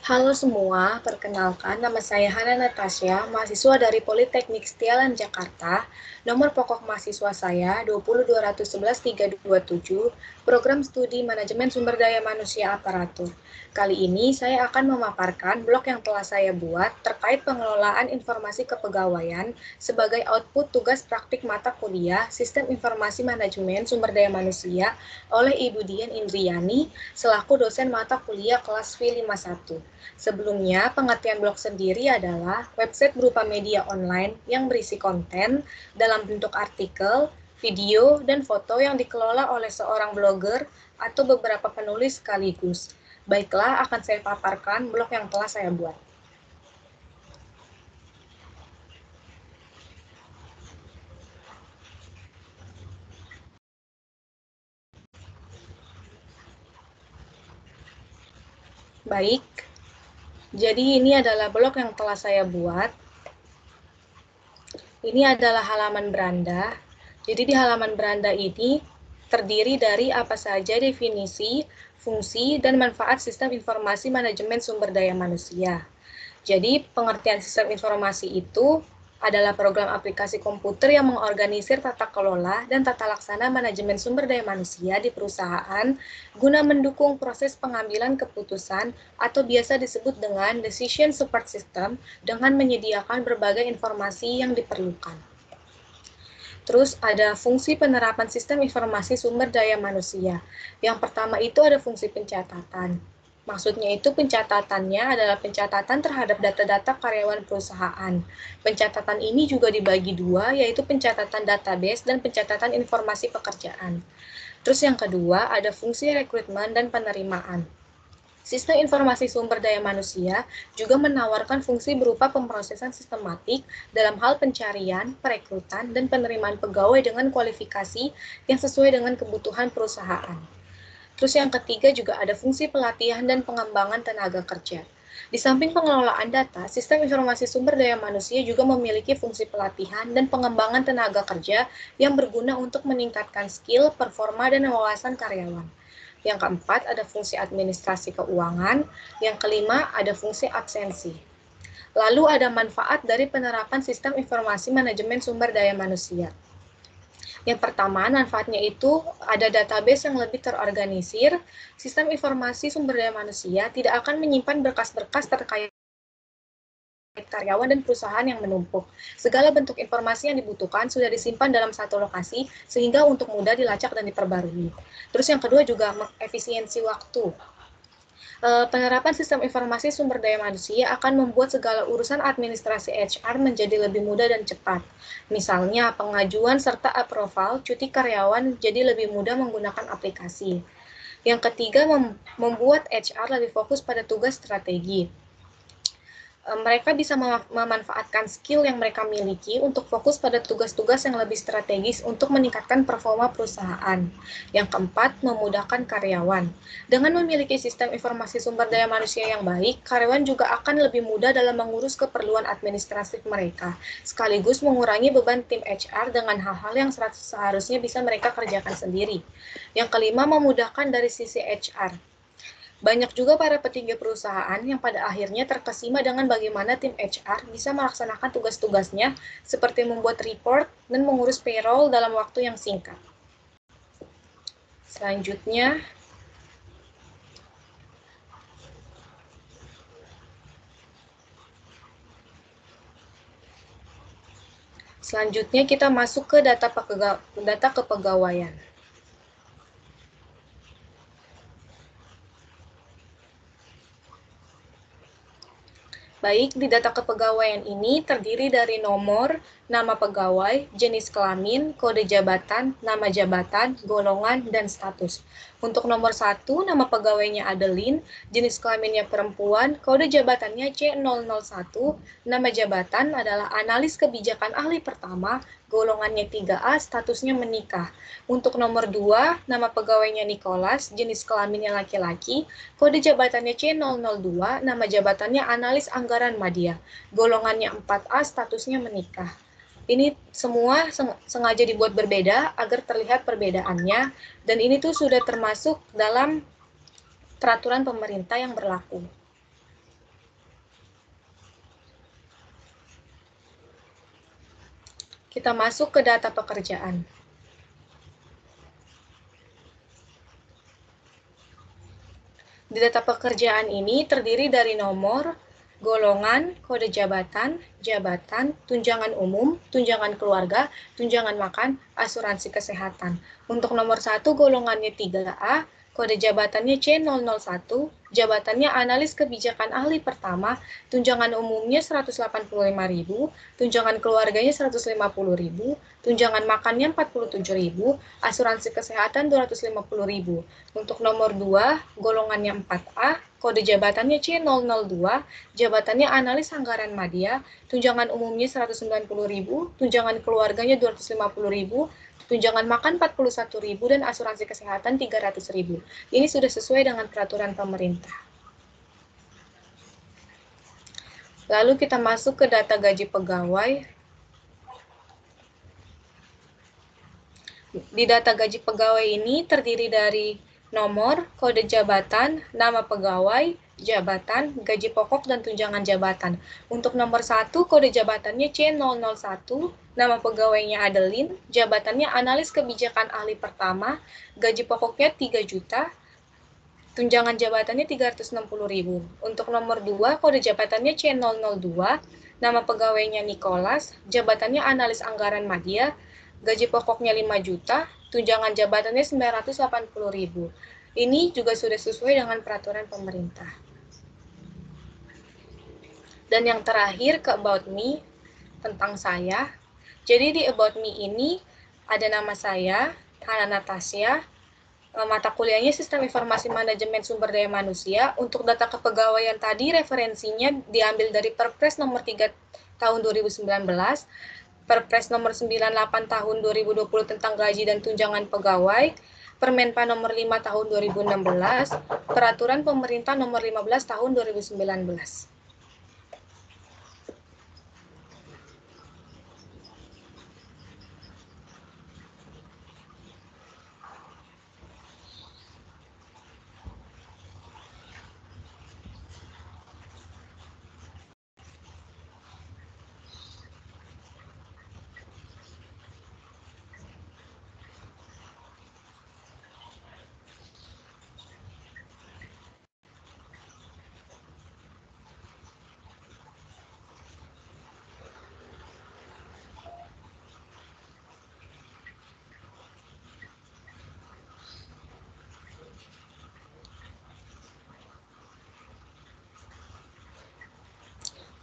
Halo semua, perkenalkan nama saya Hana Natasha, mahasiswa dari Politeknik Setialan Jakarta. Nomor pokok mahasiswa saya 20211-327, Program Studi Manajemen Sumber Daya Manusia Aparatur. Kali ini saya akan memaparkan blog yang telah saya buat terkait pengelolaan informasi kepegawaian sebagai output tugas praktik mata kuliah Sistem Informasi Manajemen Sumber Daya Manusia oleh Ibu Dian Indriani selaku dosen mata kuliah kelas V51. Sebelumnya, pengertian blog sendiri adalah website berupa media online yang berisi konten dalam bentuk artikel, video, dan foto yang dikelola oleh seorang blogger atau beberapa penulis sekaligus. Baiklah, akan saya paparkan blog yang telah saya buat. Baik, jadi ini adalah blog yang telah saya buat. Ini adalah halaman beranda. Jadi di halaman beranda ini terdiri dari apa saja definisi, fungsi, dan manfaat sistem informasi manajemen sumber daya manusia. Jadi pengertian sistem informasi itu adalah program aplikasi komputer yang mengorganisir tata kelola dan tata laksana manajemen sumber daya manusia di perusahaan guna mendukung proses pengambilan keputusan atau biasa disebut dengan decision support system dengan menyediakan berbagai informasi yang diperlukan. Terus ada fungsi penerapan sistem informasi sumber daya manusia. Yang pertama itu ada fungsi pencatatan. Maksudnya itu pencatatannya adalah pencatatan terhadap data-data karyawan perusahaan. Pencatatan ini juga dibagi dua, yaitu pencatatan database dan pencatatan informasi pekerjaan. Terus yang kedua ada fungsi rekrutmen dan penerimaan. Sistem informasi sumber daya manusia juga menawarkan fungsi berupa pemrosesan sistematik dalam hal pencarian, perekrutan, dan penerimaan pegawai dengan kualifikasi yang sesuai dengan kebutuhan perusahaan. Terus yang ketiga juga ada fungsi pelatihan dan pengembangan tenaga kerja. Di samping pengelolaan data, sistem informasi sumber daya manusia juga memiliki fungsi pelatihan dan pengembangan tenaga kerja yang berguna untuk meningkatkan skill, performa, dan wawasan karyawan. Yang keempat ada fungsi administrasi keuangan, yang kelima ada fungsi absensi. Lalu ada manfaat dari penerapan sistem informasi manajemen sumber daya manusia. Yang pertama, manfaatnya itu ada database yang lebih terorganisir, sistem informasi sumber daya manusia tidak akan menyimpan berkas-berkas terkait karyawan dan perusahaan yang menumpuk. Segala bentuk informasi yang dibutuhkan sudah disimpan dalam satu lokasi, sehingga untuk mudah dilacak dan diperbarui. Terus yang kedua juga efisiensi waktu. Penerapan sistem informasi sumber daya manusia akan membuat segala urusan administrasi HR menjadi lebih mudah dan cepat. Misalnya, pengajuan serta approval cuti karyawan jadi lebih mudah menggunakan aplikasi. Yang ketiga, membuat HR lebih fokus pada tugas strategi. Mereka bisa memanfaatkan skill yang mereka miliki untuk fokus pada tugas-tugas yang lebih strategis untuk meningkatkan performa perusahaan. Yang keempat, memudahkan karyawan. Dengan memiliki sistem informasi sumber daya manusia yang baik, karyawan juga akan lebih mudah dalam mengurus keperluan administratif mereka, sekaligus mengurangi beban tim HR dengan hal-hal yang seharusnya bisa mereka kerjakan sendiri. Yang kelima, memudahkan dari sisi HR. Banyak juga para petinggi perusahaan yang pada akhirnya terkesima dengan bagaimana tim HR bisa melaksanakan tugas-tugasnya seperti membuat report dan mengurus payroll dalam waktu yang singkat. Selanjutnya kita masuk ke data kepegawaian. Baik, di data kepegawaian ini terdiri dari nomor, nama pegawai, jenis kelamin, kode jabatan, nama jabatan, golongan, dan status. Untuk nomor 1, nama pegawainya Adeline, jenis kelaminnya perempuan, kode jabatannya C001, nama jabatan adalah analis kebijakan ahli pertama, golongannya 3A, statusnya menikah. Untuk nomor 2, nama pegawainya Nicholas, jenis kelaminnya laki-laki, kode jabatannya C002, nama jabatannya analis anggaran media. Golongannya 4A, statusnya menikah. Ini semua sengaja dibuat berbeda agar terlihat perbedaannya, dan ini tuh sudah termasuk dalam peraturan pemerintah yang berlaku. Kita masuk ke data pekerjaan. Di data pekerjaan ini terdiri dari nomor, golongan, kode jabatan, tunjangan umum, tunjangan keluarga, tunjangan makan, asuransi kesehatan. Untuk nomor 1 golongannya 3A, kode jabatannya C001, jabatannya analis kebijakan ahli pertama, tunjangan umumnya 185.000, tunjangan keluarganya 150.000, tunjangan makannya 47.000, asuransi kesehatan 250.000. Untuk nomor 2, golongannya 4A, kode jabatannya C002, jabatannya analis anggaran madya, tunjangan umumnya 190.000, tunjangan keluarganya 250.000, tunjangan makan 41.000 dan asuransi kesehatan 300.000. Ini sudah sesuai dengan peraturan pemerintah. Lalu kita masuk ke data gaji pegawai. Di data gaji pegawai ini terdiri dari nomor, kode jabatan, nama pegawai, jabatan, gaji pokok, dan tunjangan jabatan. Untuk nomor 1, kode jabatannya C001, nama pegawainya Adeline, jabatannya analis kebijakan ahli pertama, gaji pokoknya 3 juta, tunjangan jabatannya 360.000. Untuk nomor 2, kode jabatannya C002, nama pegawainya Nicholas, jabatannya analis anggaran madya, gaji pokoknya 5 juta, tunjangan jabatannya 980.000. Ini juga sudah sesuai dengan peraturan pemerintah. Dan yang terakhir ke About Me, tentang saya. Jadi di About Me ini ada nama saya, Hana Natasya, mata kuliahnya Sistem Informasi Manajemen Sumber Daya Manusia. Untuk data kepegawaian tadi referensinya diambil dari Perpres nomor 3 tahun 2019, Perpres nomor 98 tahun 2020 tentang gaji dan tunjangan pegawai, Permenpa nomor 5 tahun 2016, Peraturan Pemerintah nomor 15 tahun 2019.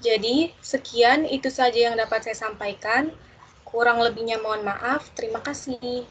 Jadi, sekian itu saja yang dapat saya sampaikan. Kurang lebihnya mohon maaf. Terima kasih.